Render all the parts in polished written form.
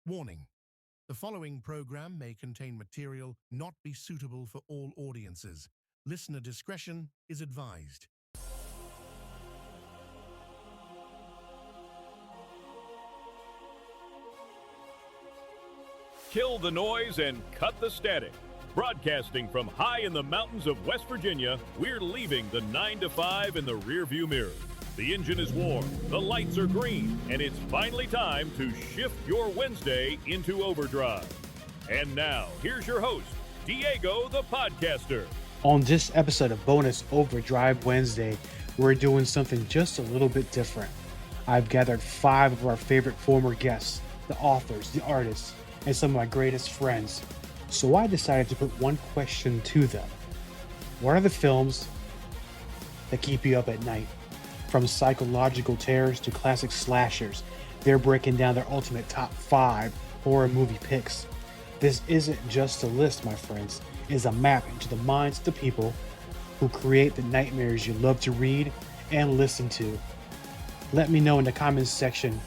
Warning: the following program may contain material not be suitable for all audiences. Listener discretion is advised. Kill the noise and cut the static. Broadcasting from high in the mountains of West Virginia, we're leaving the 9 to 5 in the rearview mirror. The engine is warm, the lights are green, and it's finally time to shift your Wednesday into overdrive. And now, here's your host, Diego the Podcaster. On this episode of Bonus Overdrive Wednesday, we're doing something just a little bit different. I've gathered 5 of our favorite former guests, the authors, the artists, and some of my greatest friends. So I decided to put one question to them. What are the films that keep you up at night? From psychological terrors to classic slashers, they're breaking down their ultimate top 5 horror movie picks. This isn't just a list, my friends. It is a map into the minds of the people who create the nightmares you love to read and listen to. Let me know in the comments section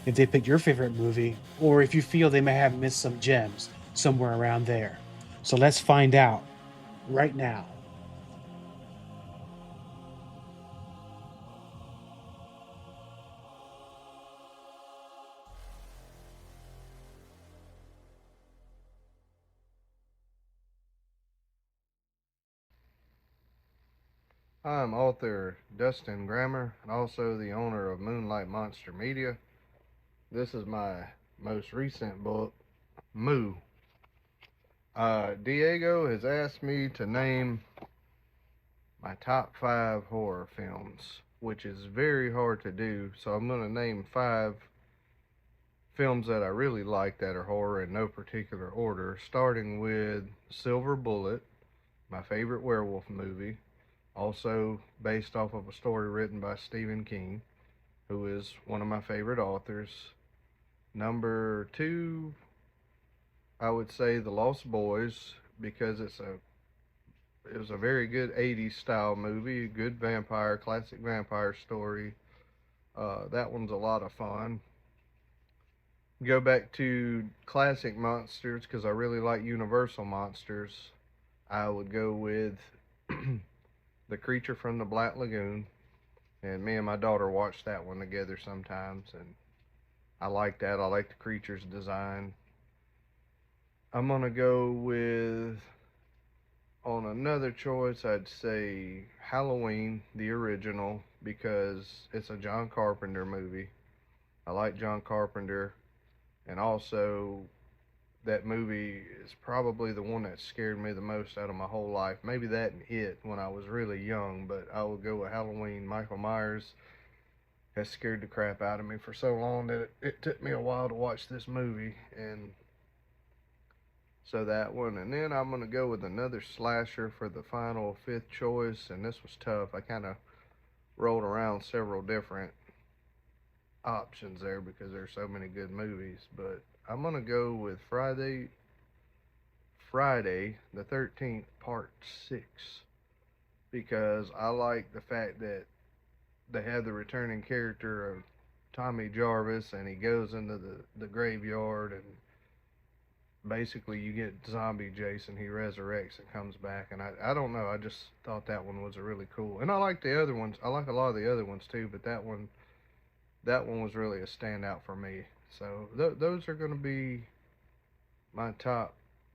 if they picked your favorite movie, or if you feel they may have missed some gems somewhere around there. So let's find out right now. I'm author Dustin Grammer and also the owner of Moonlight Monster Media. This is my most recent book, Moo. Diego has asked me to name my top 5 horror films, which is very hard to do, so I'm going to name 5 films that I really like that are horror in no particular order, starting with Silver Bullet, my favorite werewolf movie, also based off of a story written by Stephen King, who is one of my favorite authors. Number 2, I would say The Lost Boys, because it was a very good 80s style movie, good classic vampire story. That one's a lot of fun. Go back to classic monsters, because I really like Universal monsters. I would go with The Creature from the Black Lagoon, and me and my daughter watch that one together sometimes, and I like that. I like the creature's design. I'm going to go with, on another choice, I'd say Halloween, the original, because it's a John Carpenter movie. I like John Carpenter, and also that movie is probably the one that scared me the most out of my whole life. Maybe that and It when I was really young, but I would go with Halloween. Michael Myers has scared the crap out of me for so long that it took me a while to watch this movie, and so that one. And then I'm going to go with another slasher for the final 5th choice, and this was tough. I kind of rolled around several different options there because there's so many good movies, but I'm going to go with Friday the 13th, Part 6, because I like the fact that they have the returning character of Tommy Jarvis, and he goes into the graveyard, and basically you get zombie Jason. He resurrects and comes back, and I don't know, I just thought that one was a really cool, and I like the other ones. I like a lot of the other ones too, but that one was really a standout for me. So those are going to be my top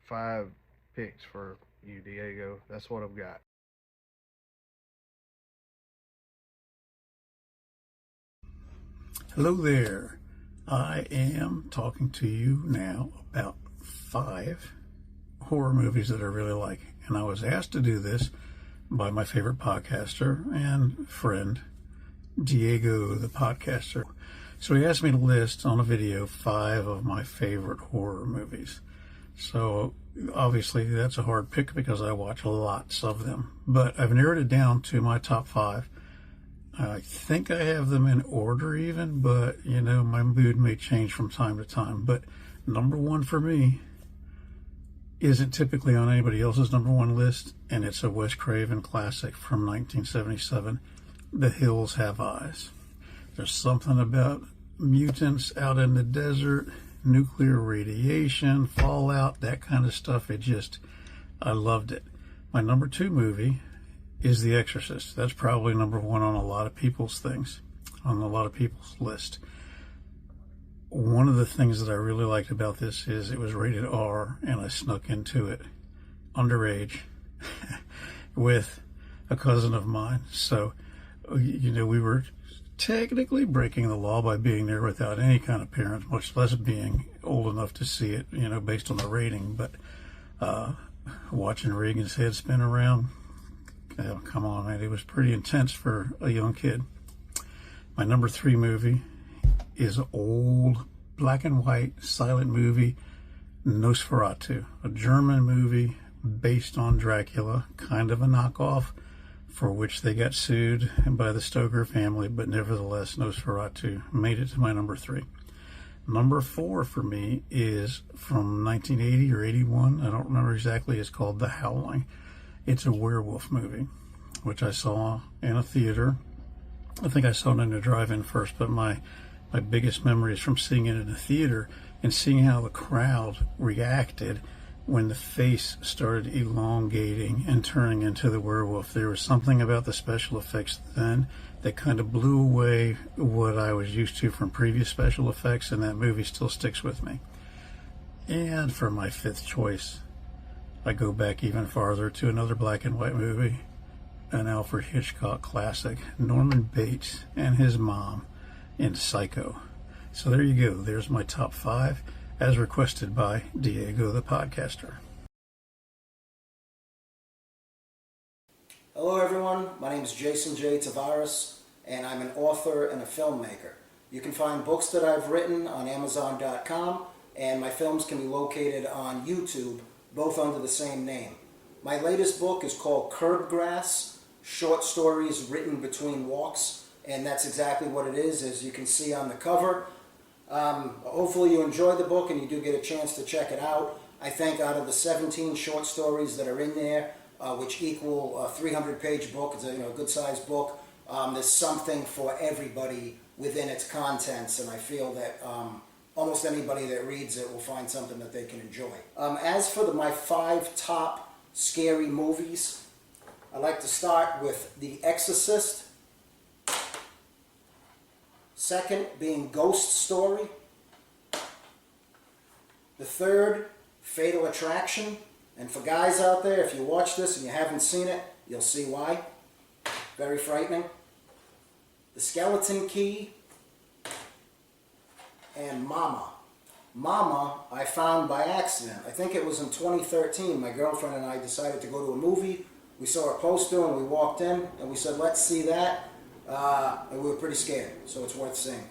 5 picks for you, Diego. That's what I've got. Hello there. I am talking to you now about 5 horror movies that I really like. And I was asked to do this by my favorite podcaster and friend, Diego the Podcaster. So he asked me to list on a video 5 of my favorite horror movies. So obviously that's a hard pick because I watch lots of them. But I've narrowed it down to my top 5. I think I have them in order even, but you know, my mood may change from time to time. But number 1 for me isn't typically on anybody else's number 1 list, and it's a Wes Craven classic from 1977, The Hills Have Eyes. There's something about mutants out in the desert nuclear radiation, fallout, that kind of stuff. I loved it. My number 2 movie is The Exorcist. That's probably number 1 on a lot of people's list. One of the things that I really liked about this is it was rated R, and I snuck into it underage with a cousin of mine. So, we were technically breaking the law by being there without any kind of parents, much less being old enough to see it, based on the rating. But watching Reagan's head spin around, come on, man, it was pretty intense for a young kid. My number 3 movie is an old black and white silent movie, Nosferatu, a German movie based on Dracula, kind of a knockoff, for which they got sued by the Stoker family, but nevertheless, Nosferatu made it to my number 3. Number 4 for me is from 1980 or 81. I don't remember exactly. It's called The Howling. It's a werewolf movie, which I saw in a theater. I think I saw it in a drive-in first, but my biggest memory is from seeing it in a theater and seeing how the crowd reacted when the face started elongating and turning into the werewolf. There was something about the special effects then that kind of blew away what I was used to from previous special effects, and that movie still sticks with me. And for my 5th choice, I go back even farther to another black and white movie, an Alfred Hitchcock classic, Norman Bates and his mom in Psycho. So there you go. There's my top 5 as requested by Diego the Podcaster. Hello everyone, my name is Jason J. Tavares, and I'm an author and a filmmaker. You can find books that I've written on Amazon.com, and my films can be located on YouTube, both under the same name. My latest book is called Curb Grass, Short Stories Written Between Walks, and that's exactly what it is, as you can see on the cover. Hopefully you enjoy the book and you do get a chance to check it out. I think out of the 17 short stories that are in there, which equal a 300-page book, it's a good-sized book, there's something for everybody within its contents, and I feel that almost anybody that reads it will find something that they can enjoy. As for my 5 top scary movies, I like to start with The Exorcist. Second being Ghost Story. The third, Fatal Attraction. And for guys out there, if you watch this and you haven't seen it, you'll see why. Very frightening. The Skeleton Key. And Mama. Mama, I found by accident. I think it was in 2013. My girlfriend and I decided to go to a movie. We saw a poster and we walked in and we said, let's see that. And we were pretty scared, so it's worth seeing.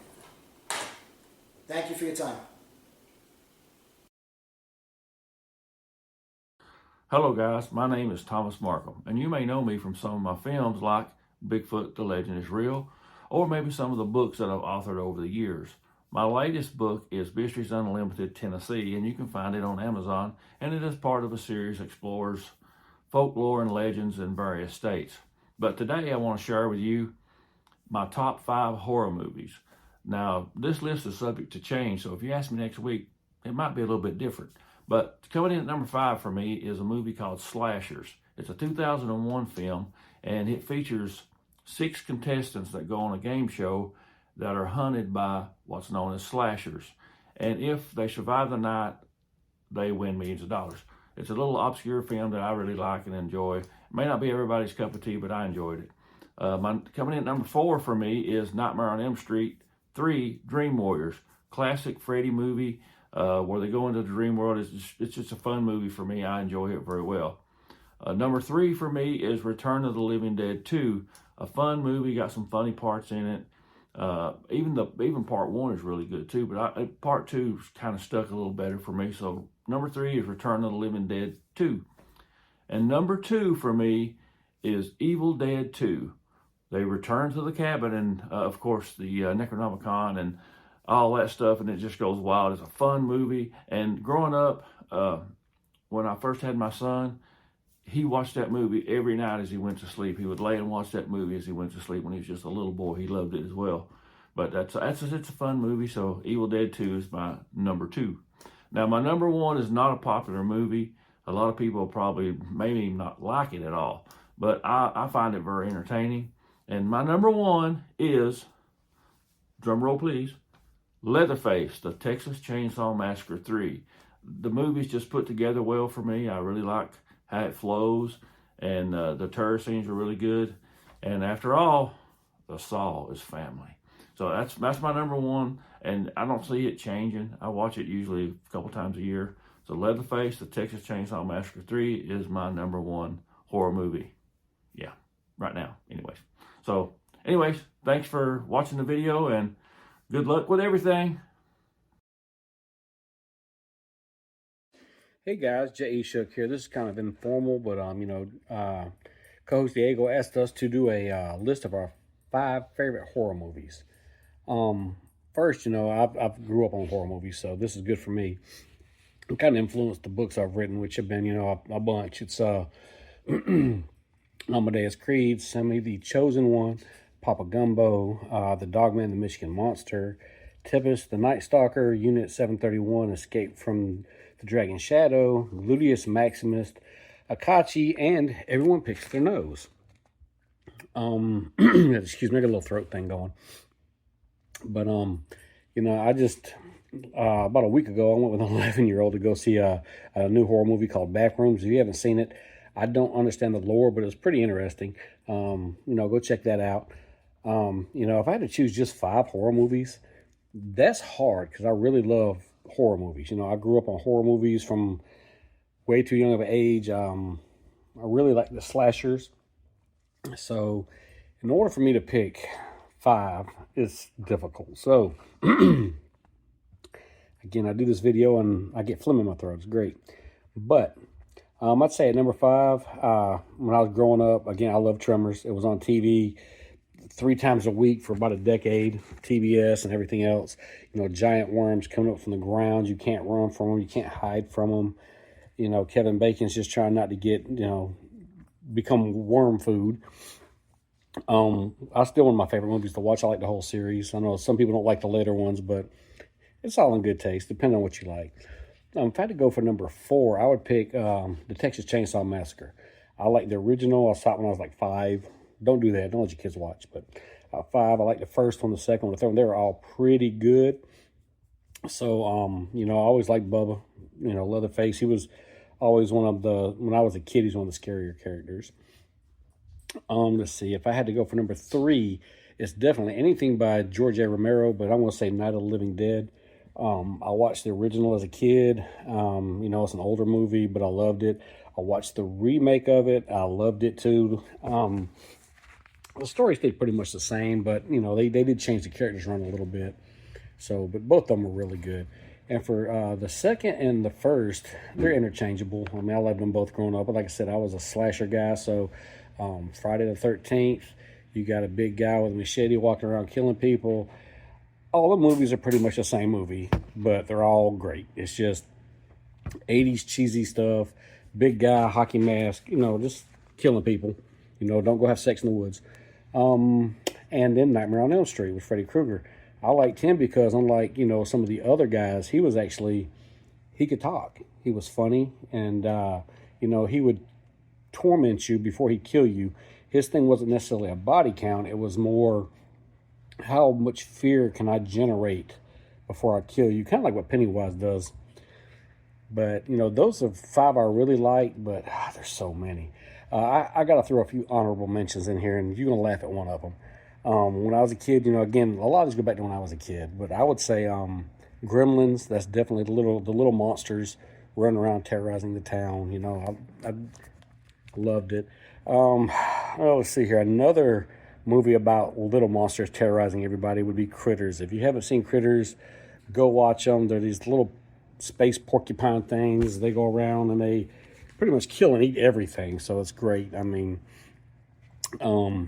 Thank you for your time. Hello guys, my name is Thomas Marcum, and you may know me from some of my films like Bigfoot, The Legend is Real, or maybe some of the books that I've authored over the years. My latest book is Mysteries Unlimited Tennessee, and you can find it on Amazon, and it is part of a series that explores folklore and legends in various states. But today I want to share with you my top 5 horror movies. Now, this list is subject to change, so if you ask me next week, it might be a little bit different. But coming in at number 5 for me is a movie called Slashers. It's a 2001 film, and it features 6 contestants that go on a game show that are hunted by what's known as slashers. And if they survive the night, they win millions of dollars. It's a little obscure film that I really like and enjoy. It may not be everybody's cup of tea, but I enjoyed it. Coming in at number 4 for me is Nightmare on Elm Street 3, Dream Warriors. Classic Freddy movie where they go into the dream world. It's just a fun movie for me. I enjoy it very well. Number 3 for me is Return of the Living Dead 2. A fun movie, got some funny parts in it. Even part 1 is really good too, but part 2 kind of stuck a little better for me. So number 3 is Return of the Living Dead 2. And number 2 for me is Evil Dead 2. They return to the cabin and, of course, the Necronomicon and all that stuff, and it just goes wild. It's a fun movie. And growing up, when I first had my son, he watched that movie every night as he went to sleep. He would lay and watch that movie as he went to sleep when he was just a little boy. He loved it as well. But it's a fun movie. So Evil Dead 2 is my number 2. Now my number 1 is not a popular movie. A lot of people probably maybe not like it at all, but I find it very entertaining. And my number 1 is, drum roll please, Leatherface, the Texas Chainsaw Massacre 3. The movie's just put together well for me. I really like how it flows, and the terror scenes are really good. And after all, the Saw is family. So that's my number 1, and I don't see it changing. I watch it usually a couple times a year. So Leatherface, the Texas Chainsaw Massacre 3 is my number 1 horror movie. Yeah, right now, anyways. So, anyways, thanks for watching the video, and good luck with everything. Hey guys, J.E. Shook here. This is kind of informal, but co-host Diego asked us to do a list of our 5 favorite horror movies. First, I grew up on horror movies, so this is good for me. It kind of influenced the books I've written, which have been, a bunch. It's Amadeus Creed, Sammy the Chosen One, Papa Gumbo, The Dogman, the Michigan Monster, Tempest, the Night Stalker, Unit 731, Escape from the Dragon Shadow, Gluteus Maximus, Akachi, and Everyone Picks Their Nose. Excuse me, I got a little throat thing going. But, I just, about a week ago, I went with an 11-year-old to go see a new horror movie called Backrooms. If you haven't seen it, I don't understand the lore, but it's pretty interesting. Go check that out. If I had to choose just 5 horror movies, that's hard because I really love horror movies. I grew up on horror movies from way too young of an age. I really like the slashers. So in order for me to pick 5, it's difficult. So again, I do this video and I get phlegm in my throat. It's great. But I'd say at number 5, when I was growing up, again, I love Tremors. It was on TV 3 times a week for about a decade, TBS and everything else. Giant worms coming up from the ground. You can't run from them. You can't hide from them. Kevin Bacon's just trying not to get, become worm food. I still one of my favorite movies to watch. I like the whole series. I know some people don't like the later ones, but it's all in good taste, depending on what you like. If I had to go for number 4, I would pick the Texas Chainsaw Massacre. I like the original. I saw it when I was like 5. Don't do that. Don't let your kids watch. But 5, I like the first one, the second one, the third one. They were all pretty good. So, I always liked Bubba, Leatherface. He was always when I was a kid, he was one of the scarier characters. Let's see. If I had to go for number 3, it's definitely anything by George A. Romero, but I'm going to say Night of the Living Dead. I watched the original as a kid. It's an older movie, but I loved it. I watched the remake of it. I loved it too. The story stayed pretty much the same, but, they did change the characters around a little bit. So, but both of them were really good. And for the second and the first, they're interchangeable. I mean, I loved them both growing up. But like I said, I was a slasher guy, so Friday the 13th, you got a big guy with a machete walking around killing people. All the movies are pretty much the same movie, but they're all great. It's just 80s cheesy stuff, big guy, hockey mask, just killing people. Don't go have sex in the woods. And then Nightmare on Elm Street with Freddy Krueger. I liked him because unlike, some of the other guys, he could talk. He was funny, and, he would torment you before he'd kill you. His thing wasn't necessarily a body count. It was more, how much fear can I generate before I kill you? Kind of like what Pennywise does. But, those are 5 I really like, but there's so many. I got to throw a few honorable mentions in here, and you're going to laugh at one of them. When I was a kid, again, a lot of these go back to when I was a kid, but I would say Gremlins. That's definitely the little monsters running around terrorizing the town. I loved it. Let's see here. Another movie about little monsters terrorizing everybody would be Critters. If you haven't seen Critters, go watch them. They're these little space porcupine things. They go around and they pretty much kill and eat everything. So it's great. I mean, gotta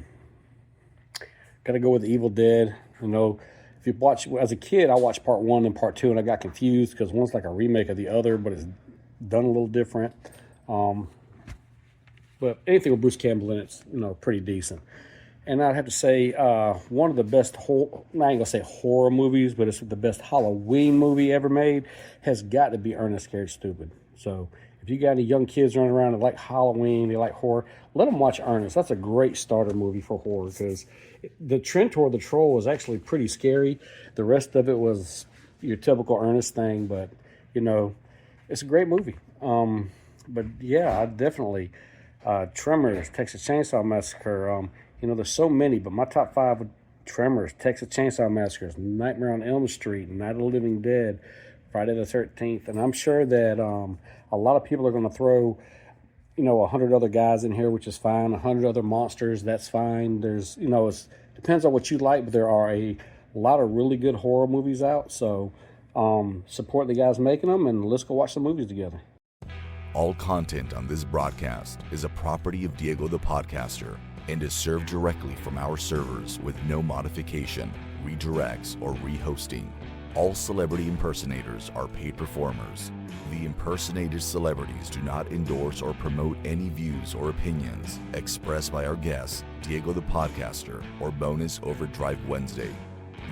go with the Evil Dead. If you watch, as a kid, I watched part 1 and part 2, and I got confused because one's like a remake of the other, but it's done a little different. But anything with Bruce Campbell in it's, pretty decent. And I'd have to say one of the best, I ain't going to say horror movies, but it's the best Halloween movie ever made, has got to be Ernest Scared Stupid. So if you got any young kids running around that like Halloween, they like horror, let them watch Ernest. That's a great starter movie for horror, because the Trentor the Troll was actually pretty scary. The rest of it was your typical Ernest thing, but, you know, it's a great movie. But yeah, I definitely, Tremors, Texas Chainsaw Massacre, you know, there's so many, but my top 5 would Tremors, Texas Chainsaw Massacre, Nightmare on Elm Street, Night of the Living Dead, Friday the 13th. And I'm sure that a lot of people are going to throw, you know, 100 other guys in here, which is fine. 100 other monsters, that's fine. There's, you know, it depends on what you like, but there are a lot of really good horror movies out. So support the guys making them, and let's go watch some movies together. All content on this broadcast is a property of Diego the Podcaster and is served directly from our servers with no modification, redirects, or rehosting. All celebrity impersonators are paid performers. The impersonated celebrities do not endorse or promote any views or opinions expressed by our guests, Diego the Podcaster, or Bonus Overdrive Wednesday.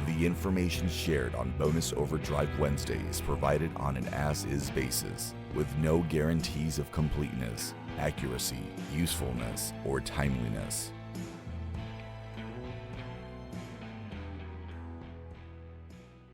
The information shared on Bonus Overdrive Wednesday is provided on an as-is basis, with no guarantees of completeness, accuracy, usefulness, or timeliness.